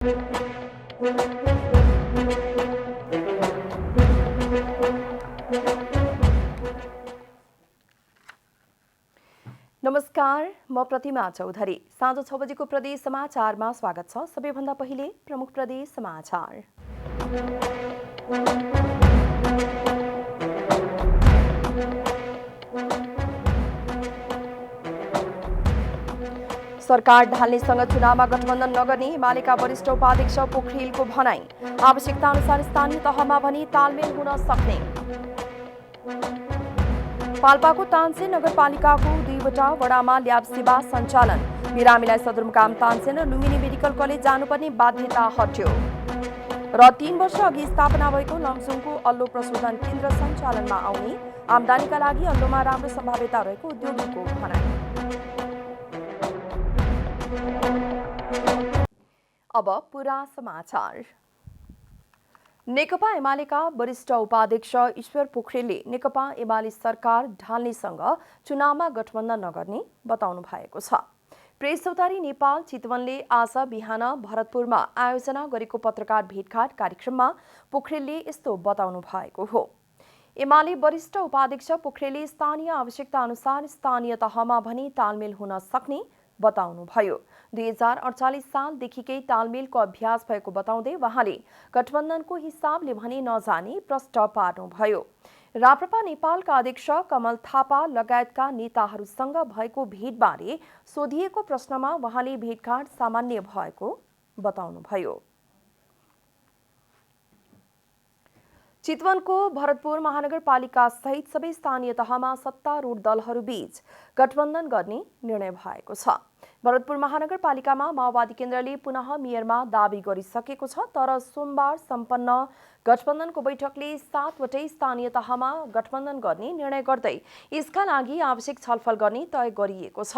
नमस्कार, म प्रतिमा चौधरी। साँझ 6 बजेको प्रदेश समाचारमा स्वागत छ। सबैभन्दा पहिले प्रमुख प्रदेश समाचार। सरकार ढाल्नेसँग चुनावमा गठबन्धन नगर्ने एमालेका वरिष्ठ उपाध्यक्ष पोखरेलको भनाई। आवश्यकता अनुसार स्थानीय तहमा पनि तालमेल हुन सक्ने। पाल्पाको तानसेन नगरपालिकाको 2वटा वडामा ल्याब सेवा सञ्चालन। बिरामीलाई सदरमुकाम तानसेन र लुम्बिनी मेडिकल कलेज जानुपर्ने बाध्यता हट्यो। र 3 वर्ष अघि स्थापना भएको लमजुङको अल्लो प्रशोधन केन्द्र सञ्चालनमा आउने। आम्दानीका लागि अल्लोमा राम्रो सम्भाव्यता रहेको उद्योगीको भनाई। अब पूरा समाचार। नेकपा एमालेका वरिष्ठ उपाध्यक्ष ईश्वर पोखरेलले नेकपा एमाले सरकार ढाल्नेसँग चुनावमा गठबन्धन नगर्ने बताउनु भएको छ। प्रेस चौतारी नेपाल चितवनले आज बिहान भरतपुरमा आयोजना गरेको पत्रकार भेटघाट कार्यक्रममा पोखरेलले यस्तो बताउनु भएको हो। एमाले वरिष्ठ उपाध्यक्ष पोखरेलले स्थानीय आवश्यकता अनुसार स्थानीय तहमा भने तालमेल हुन सक्ने बताउनुभयो। 2048 सालदेखिकै तालमेलको अभ्यास भएको बताउँदै उहाँले गठबन्धनको हिसाबले भने नजाने प्रष्ट पार्नुभयो। राप्रपा नेपालका अध्यक्ष कमल थापा लगायतका नेताहरूसँग भएको भेटबारे सोधिएको प्रश्नमा उहाँले भेटघाट सामान्य भएको बताउनुभयो। चितवनको भरतपुर महानगरपालिका सहित सबै स्थानीय तहमा सत्तारूढ दलहरूबीच गठबन्धन गर्ने निर्णय भएको छ। भरतपुर महानगरपालिकामा माओवादी केन्द्रले पुनः मेयरमा दावी गरिसकेको छ, तर सोमबार सम्पन्न गठबन्धनको बैठकले 7वटै स्थानीय तहमा गठबन्धन गर्ने निर्णय गर्दै यसका लागि आवश्यक छलफल गर्ने तय गरिएको छ।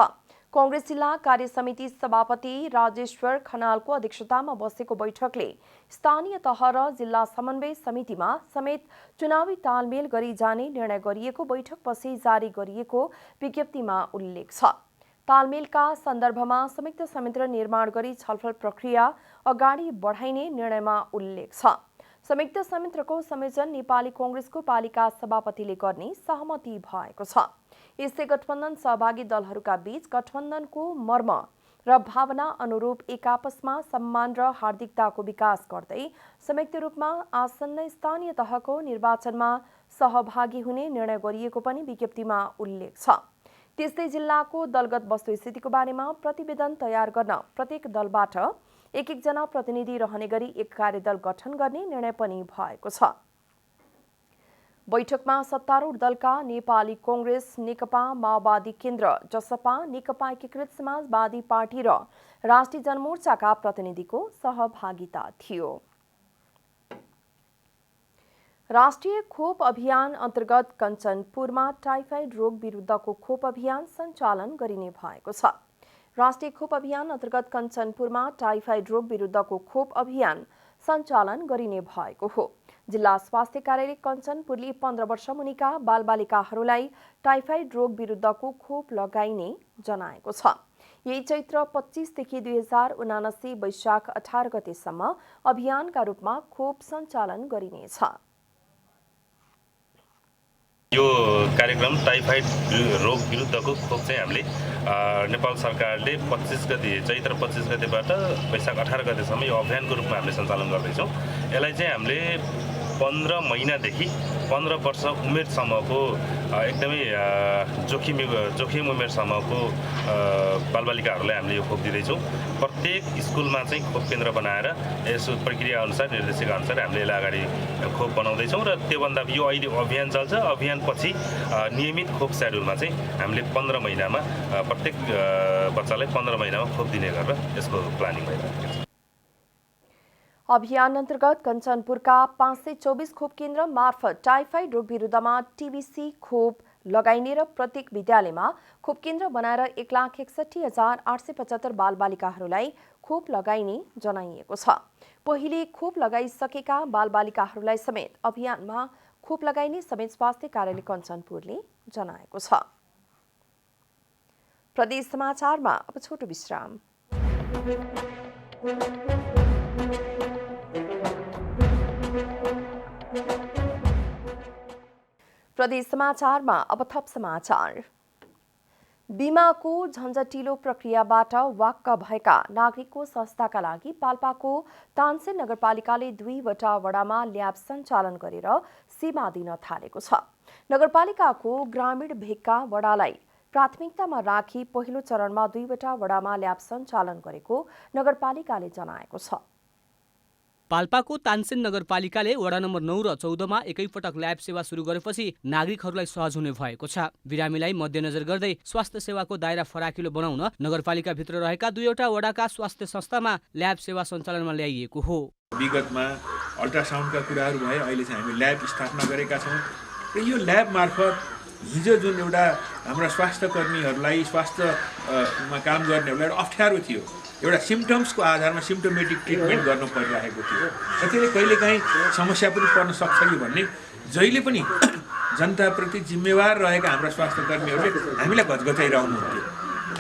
कांग्रेस जिल्ला कार्य समिति सभापति राजेश्वर खनालको अध्यक्षतामा बसेको बैठकले स्थानीय तह र जिल्ला समन्वय समितिमा समेत चुनावी तालमेल गरी जाने निर्णय गरिएको बैठकपछि जारी गरिएको विज्ञप्तिमा उल्लेख छ। तालमेलका सन्दर्भमा संयुक्त संयन्त्र निर्माण गरी छलफल प्रक्रिया अगाडि बढाइने निर्णयमा उल्लेख छ। संयुक्त संयन्त्रको संयोजन नेपाली कांग्रेसको पालिका सभापतिले गर्ने सहमति भएको छ। यसै गठबन्धन सहभागी दलहरूका बीच गठबन्धनको मर्म र भावना अनुरूप एक आपसमा सम्मान र हार्दिकताको विकास गर्दै संयुक्त रूपमा आसन्न स्थानीय तहको निर्वाचनमा सहभागी हुने निर्णय गरिएको पनि विज्ञप्तिमा उल्लेख छ। त्यस्तै जिल्लाको दलगत वस्तुस्थितिको बारेमा प्रतिवेदन तयार गर्न प्रत्येक दलबाट एक जना प्रतिनिधि रहने गरी एक कार्यदल गठन गर्ने निर्णय पनि भएको छ। बैठकमा सत्तारूढ दलका नेपाली कांग्रेस, नेकपा माओवादी केन्द्र, जसपा, नेकपा एकीकृत समाजवादी पार्टी र राष्ट्रिय जनमोर्चाका प्रतिनिधिको सहभागिता थियो। राष्ट्रिय खोप अभियान अन्तर्गत कञ्चनपुरमा टाइफाइड रोग विरुद्धको खोप अभियान सञ्चालन गरिने भएको छ। राष्ट्रिय खोप अभियान अन्तर्गत कञ्चनपुरमा टाइफाइड रोग विरुद्धको खोप अभियान सञ्चालन गरिने भएको हो। जिल्ला स्वास्थ्य कार्यालय कञ्चनपुरले 15 वर्ष मुनिका बालबालिकाहरूलाई टाइफाइड रोग विरुद्धको खोप लगाइने जनाएको छ। यही चैत्र 25 देखि 2079 वैशाख 18 गतेसम्म अभियानका रूपमा खोप सञ्चालन गरिनेछ। यो कार्यक्रम टाइफाइड रोग विरुद्धको खोप चाहिँ हामीले नेपाल सरकारले 25 गते चैत्र 25 गतेबाट वैशाख 18 गतेसम्म यो अभियानको रूपमा हामीले सञ्चालन गर्दैछौँ। यसलाई चाहिँ हामीले 15 महिनादेखि 15 वर्ष उमेरसम्मको एकदमै जोखिम उमेरसम्मको बालबालिकाहरूलाई हामीले यो खोप दिँदैछौँ। प्रत्येक स्कुलमा चाहिँ खोप केन्द्र बनाएर यसो प्रक्रिया अनुसार निर्देशिका अनुसार हामीले यसलाई अगाडि खोप बनाउँदैछौँ र त्योभन्दा यो अहिले अभियान चल्छ। अभियान पछि नियमित खोप सेड्युलमा चाहिँ हामीले 15 महिनामा प्रत्येक बच्चालाई 15 महिनामा खोप दिने गरेर यसको प्लानिङ भइरहेको छ। अभियान अन्तर्गत कञ्चनपुरका 524 खोप केन्द्र मार्फत टाइफाइड रोग विरुद्धमा टिबिसी खोप लगाइने र प्रत्येक विद्यालयमा खोप केन्द्र बनाएर 1,61,875 बालबालिकाहरूलाई खोप लगाइने जनाइएको छ। पहिले खोप लगाइसकेका बालबालिकाहरूलाई समेत अभियानमा खोप लगाइने समेत स्वास्थ्य कार्यालय कञ्चनपुरले जनाएको छ। प्रदेश समाचारमा अब छोटो विश्राम। प्रदेश समाचारमा अब थप समाचार। बिमाको झन्झटिलो प्रक्रियाबाट वाक्क भएका नागरिकको संस्थाका लागि पाल्पाको तानसेन नगरपालिकाले 2वटा वडामा ल्याब सञ्चालन गरेर सेवा दिन थालेको छ। नगरपालिकाको ग्रामीण भेगका वडालाई प्राथमिकतामा राखी पहिलो चरणमा 2वटा वडामा ल्याब सञ्चालन गरेको नगरपालिकाले जनाएको छ। पाल्पाको तानसेन नगरपालिकाले वडा नम्बर 9 र 14 मा एकैपटक ल्याब सेवा सुरु गरेपछि नागरिकहरूलाई सहज हुने भएको छ। बिरामीलाई मध्यनजर गर्दै स्वास्थ्य सेवाको दायरा फराकिलो बनाउन नगरपालिकाभित्र रहेका 2वटा वडाका स्वास्थ्य संस्थामा ल्याब सेवा सञ्चालनमा ल्याइएको हो। विगतमा अल्ट्रासाउन्डका कुराहरू भए, अहिले चाहिँ हामी ल्याब स्थापना गरेका छौँ र यो ल्याब मार्फत हिजो जुन एउटा हाम्रा स्वास्थ्य कर्मीहरूलाई स्वास्थ्यमा काम गर्नेहरूलाई एउटा अप्ठ्यारो थियो, एउटा सिम्टम्सको आधारमा सिम्टोमेटिक ट्रिटमेन्ट गर्नु परिरहेको थियो र त्यसले कहिलेकाहीँ समस्या पनि पर्न सक्छ कि भन्ने जहिले पनि जनताप्रति जिम्मेवार रहेका हाम्रा स्वास्थ्य कर्मीहरूले हामीलाई घचघचाइरहनुहुन्थ्यो।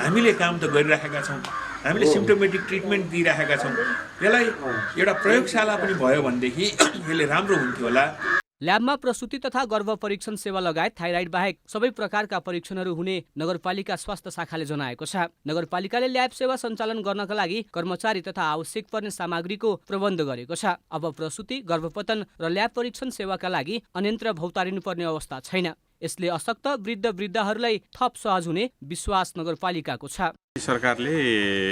हामीले काम त गरिरहेका छौँ, हामीले सिम्टोमेटिक ट्रिटमेन्ट दिइरहेका छौँ, यसलाई एउटा प्रयोगशाला पनि भयो भनेदेखि यसले राम्रो हुन्थ्यो होला। ल्याबमा प्रसुति तथा गर्भ परीक्षण सेवा लगायत थाइराइड बाहेक सबै प्रकारका परीक्षणहरू हुने नगरपालिका स्वास्थ्य शाखाले जनाएको छ। नगरपालिकाले ल्याब सेवा सञ्चालन गर्नका लागि कर्मचारी तथा आवश्यक पर्ने सामग्रीको प्रबन्ध गरेको छ। अब प्रसुति, गर्भपतन र ल्याब परीक्षण सेवाका लागि अन्यन्त्र भौतारिनुपर्ने अवस्था छैन। यसले अशक्त वृद्धहरूलाई थप सहज हुने विश्वास नगरपालिकाको छ। सरकारले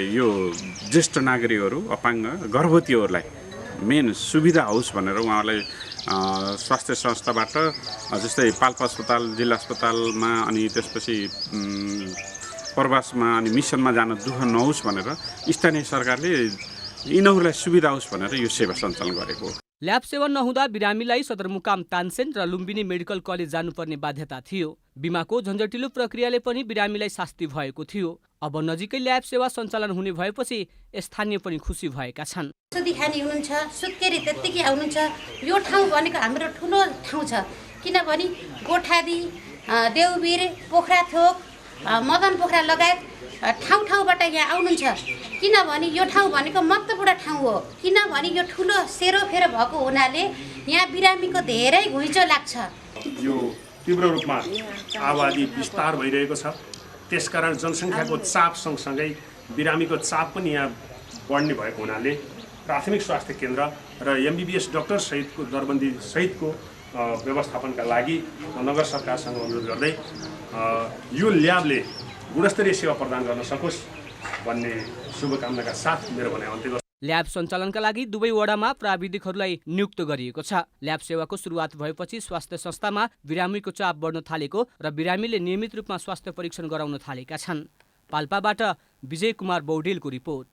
यो ज्येष्ठ नागरिकहरू, अपाङ्ग, गर्भवतीहरूलाई मेन सुविधा होस् भनेर उहाँलाई स्वास्थ्य संस्थाबाट जस्तै पाल्पा अस्पताल, जिल्ला अस्पतालमा अनि त्यसपछि प्रवासमा अनि मिसनमा जान दुःख नहोस् भनेर स्थानीय सरकारले यिनीहरूलाई सुविधा होस् भनेर यो सेवा सञ्चालन गरेको हो। ल्याब सेवा नहुँदा बिरामीलाई सदरमुकाम तानसेन र लुम्बिनी मेडिकल कलेज जानुपर्ने बाध्यता थियो। बिमाको झन्झटिलो प्रक्रियाले पनि बिरामीलाई शास्ति भएको थियो। अब नजिकै ल्याब सेवा सञ्चालन हुने भएपछि स्थानीय पनि खुसी भएका छन्। सुदी खानी हुनुहुन्छ, सुत्केरी त्यत्तिकै आउनुहुन्छ। यो ठाउँ भनेको हाम्रो ठुलो ठाउँ छ, किनभने गोठादी, देउबिर, पोखराथोक, मदन पोखरा लगायत ठाउँबाट यहाँ आउनुहुन्छ। किनभने यो ठाउँ भनेको महत्त्वपूर्ण ठाउँ हो, किनभने यो ठुलो सेरोफेरो भएको हुनाले यहाँ बिरामीको धेरै घुइँचो लाग्छ। यो तीव्र रूपमा आबादी विस्तार भइरहेको छ, त्यसकारण जनसङ्ख्याको चाप सँगसँगै बिरामीको चाप पनि यहाँ बढ्ने भएको हुनाले प्राथमिक स्वास्थ्य केन्द्र र MBBS डाक्टर सहितको दरबन्दी सहितको व्यवस्थापनका लागि नगर सरकारसँग अनुरोध गर्दै यो ल्याबले गुणस्तरीय सेवा प्रदान गर्न सकोस् भन्ने शुभकामनाका साथ मेरो भनाइ अन्त्य गर्छु। ल्याब सञ्चालनका लागि दुवै वडामा प्राविधिकहरूलाई नियुक्त गरिएको छ। ल्याब सेवाको सुरुवात भएपछि स्वास्थ्य संस्थामा बिरामीको चाप बढ्न थालेको र बिरामीले नियमित रूपमा स्वास्थ्य परीक्षण गराउन थालेका छन्। पाल्पाबाट विजय कुमार बौडेलको रिपोर्ट।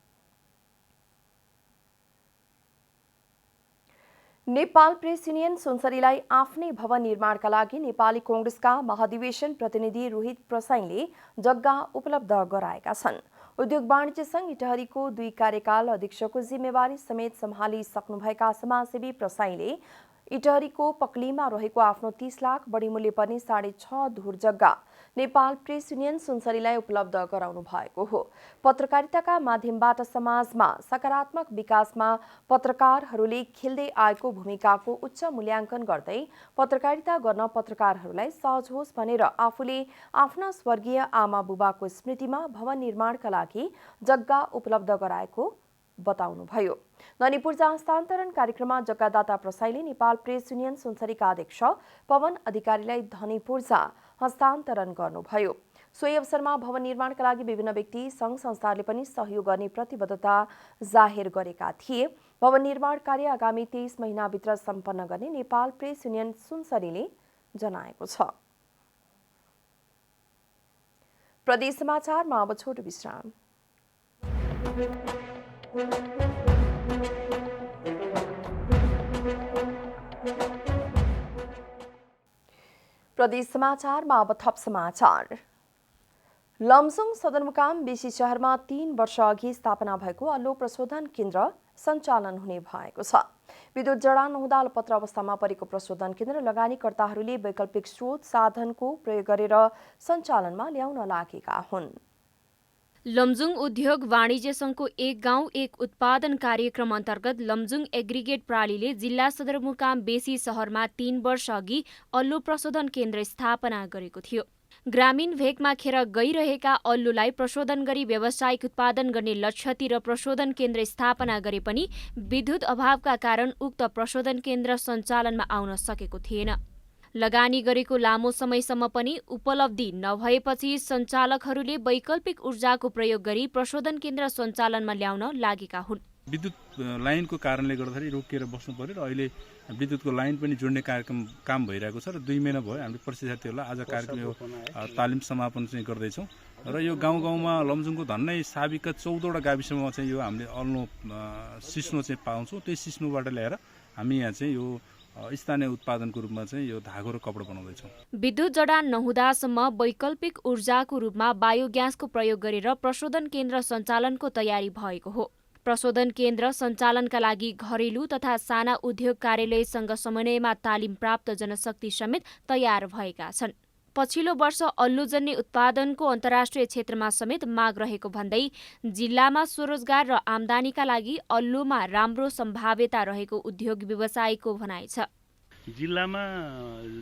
नेपाल प्रेस युनियन सुनसरीलाई आफ्नै भवन निर्माणका लागि नेपाली कांग्रेसका महाधिवेशन प्रतिनिधि रोहित प्रसाईले जग्गा उपलब्ध गराएका छन्। उद्योग वाणिज्य संघ इटहरीको 2 कार्यकाल अध्यक्षको जिम्मेवारी समेत सम्हालिसक्नुभएका समाजसेवी प्रसाईले इटहरीको पक्लीमा रहेको आफ्नो 30 लाख बढी मूल्य पर्ने 6.5 धुर जग्गा नेपाल प्रेस युनियन सुनसरीलाई उपलब्ध गराउनु भएको हो। पत्रकारिताका माध्यमबाट समाजमा सकारात्मक विकासमा पत्रकारहरूले खेल्दै आएको भूमिकाको उच्च मूल्याङ्कन गर्दै पत्रकारिता गर्न पत्रकारहरूलाई सहज होस् भनेर आफूले आफ्ना स्वर्गीय आमा बुबाको स्मृतिमा भवन निर्माणका लागि जग्गा उपलब्ध गराएको बताउनुभयो। धनीपूर्जा हस्तान्तरण कार्यक्रममा जग्गादाता प्रसाईले नेपाल प्रेस युनियन सुनसरीका अध्यक्ष पवन अधिकारीलाई धनीपूर्जा हस्तान्तरण गर्नुभयो। सोही अवसरमा भवन निर्माणका लागि विभिन्न व्यक्ति संघ संस्थाहरूले पनि सहयोग गर्ने प्रतिबद्धता जाहेर गरेका थिए। भवन निर्माण कार्य आगामी 23 महिनाभित्र सम्पन्न गर्ने नेपाल प्रेस युनियन सुनसरीले जनाएको छ। प्रदेश समाचारमा अब छोटो विश्राम। प्रदेश समाचारमा अब थप समाचार। लमजुङ सदरमुकाम बेसी शहरमा 3 वर्ष अघि स्थापना भएको अल्लो प्रशोधन केन्द्र सञ्चालन हुने भएको छ। विद्युत जडान नहुँदा अल्पत्र अवस्थामा परेको प्रशोधन केन्द्र लगानीकर्ताहरूले वैकल्पिक स्रोत साधनको प्रयोग गरेर सञ्चालनमा ल्याउन लागेका हुन्। लमजुङ उद्योग वाणिज्य सङ्घको एक गाउँ एक उत्पादन कार्यक्रम अन्तर्गत लमजुङ एग्रिगेट प्रणालीले जिल्ला सदरमुकाम बेसी सहरमा 3 वर्ष अघि अल्लु प्रशोधन केन्द्र स्थापना गरेको थियो। ग्रामीण भेगमा खेर गइरहेका अल्लुलाई प्रशोधन गरी व्यावसायिक उत्पादन गर्ने लक्ष्यतिर प्रशोधन केन्द्र स्थापना गरे पनि विद्युत अभावका कारण उक्त प्रशोधन केन्द्र सञ्चालनमा आउन सकेको थिएन। लगानी गरेको लामो समयसम्म पनि उपलब्धि नभएपछि सञ्चालकहरूले वैकल्पिक ऊर्जाको प्रयोग गरी प्रशोधन केन्द्र सञ्चालनमा ल्याउन लागेका हुन्। विद्युत लाइनको कारणले गर्दाखेरि रोकिएर बस्नु पर्यो र अहिले विद्युतको लाइन पनि जोड्ने काम भइरहेको छ र 2 महिना भयो हामीले प्रशिक्षार्थीहरूलाई आज कार्यक्रम यो तालिम समापन चाहिँ गर्दैछौँ र यो गाउँ गाउँमा लमजुङको धन्नै साबिकका 14वटा गाविसमा चाहिँ यो हामीले अल्लो सिस्नो चाहिँ पाउँछौँ। त्यही सिस्नोबाट ल्याएर हामी यहाँ चाहिँ यो स्थानीय उत्पादनको रूपमा चाहिँ यो धागो र कपडा बनाउँदैछौँ। विद्युत जडान नहुँदासम्म वैकल्पिक ऊर्जाको रूपमा बायोग्यासको प्रयोग गरेर प्रशोधन केन्द्र सञ्चालनको तयारी भएको हो। प्रशोधन केन्द्र सञ्चालनका लागि घरेलु तथा साना उद्योग कार्यालयसँग समन्वयमा तालिम प्राप्त जनशक्ति समेत तयार भएका छन्। पछिल्लो वर्ष अल्लुजन्य उत्पादनको अन्तर्राष्ट्रिय क्षेत्रमा समेत माग रहेको भन्दै जिल्लामा स्वरोजगार र आम्दानीका लागि अल्लुमा राम्रो सम्भाव्यता रहेको उद्योग व्यवसायीको भनाइ छ। जिल्लामा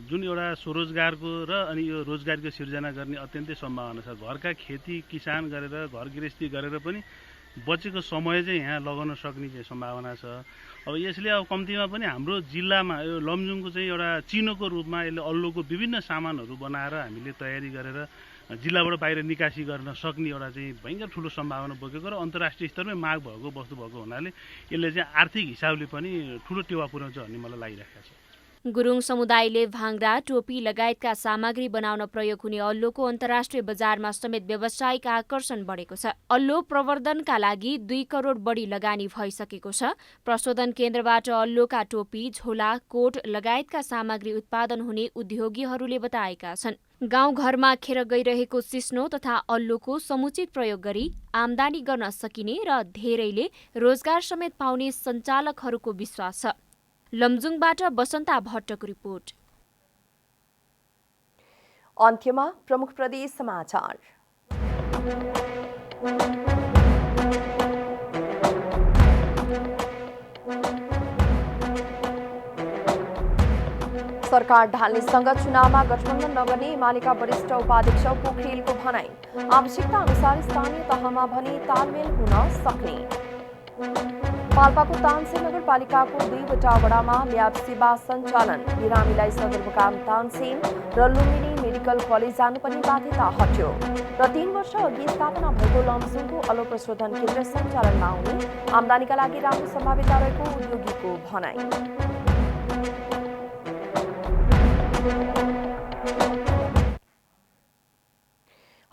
जुन एउटा स्वरोजगारको र अनि यो रोजगारीको सिर्जना गर्ने अत्यन्तै सम्भावना छ। घरका खेती किसान गरेर घर गृहस्थी गरेर पनि बचेको समय चाहिँ यहाँ लगाउन सक्ने चाहिँ सम्भावना छ। अब यसले अब कम्तीमा पनि हाम्रो जिल्लामा यो लमजुङको चाहिँ एउटा चिनोको रूपमा यसले अल्लुको विभिन्न सामानहरू बनाएर हामीले तयारी गरेर जिल्लाबाट बाहिर निकासी गर्न सक्ने एउटा चाहिँ भयङ्कर ठुलो सम्भावना बोकेको र अन्तर्राष्ट्रिय स्तरमै माग भएको वस्तु भएको हुनाले यसले चाहिँ आर्थिक हिसाबले पनि ठुलो टेवा पुर्याउँछ भन्ने मलाई लागिरहेको छ। गुरुङ समुदायले भाङ्रा, टोपी लगायतका सामग्री बनाउन प्रयोग हुने अल्लोको अन्तर्राष्ट्रिय बजारमा समेत व्यावसायिक आकर्षण बढेको छ। अल्लो प्रवर्धनका लागि 2 करोड बढी लगानी भइसकेको छ। प्रशोधन केन्द्रबाट अल्लोका टोपी, झोला, कोट लगायतका सामग्री उत्पादन हुने उद्योगीहरूले बताएका छन्। गाउँघरमा खेर गइरहेको सिस्नो तथा अल्लोको समुचित प्रयोग गरी आम्दानी गर्न सकिने र धेरैले रोजगार समेत पाउने सञ्चालकहरूको विश्वास छ। लमजुङबाट बसन्ता भट्टको रिपोर्ट। अन्त्यमा प्रमुख प्रदेश समाचार। सरकार ढाल्नेसँग चुनावमा गठबन्धन नगर्ने एमालेका वरिष्ठ उपाध्यक्ष पोखरेलको भनाई। आवश्यकता अनुसार स्थानीय तहमा भने तालमेल हुन सक्ने। पाल्पाको तानसेन नगरपालिकाको 2वटा वडामा ल्याब सेवा सञ्चालन। बिरामीलाई सदरमुकाम तानसेन र लुम्बिनी मेडिकल कलेज जानुपर्ने बाध्यता हट्यो। र 3 वर्ष अघि स्थापना भएको लमजुङको अल्लो प्रशोधन केन्द्र सञ्चालनमा आउने आम्दानीका लागि राम्रो सम्भाव्यता रहेको उद्योगीको भनाई।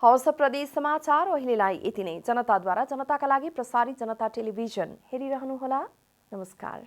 हवस् प्रदेश समाचार अहिलेलाई यति नै। जनताद्वारा जनताका लागि प्रसारित जनता टेलिभिजन हेरिरहनुहोला। नमस्कार।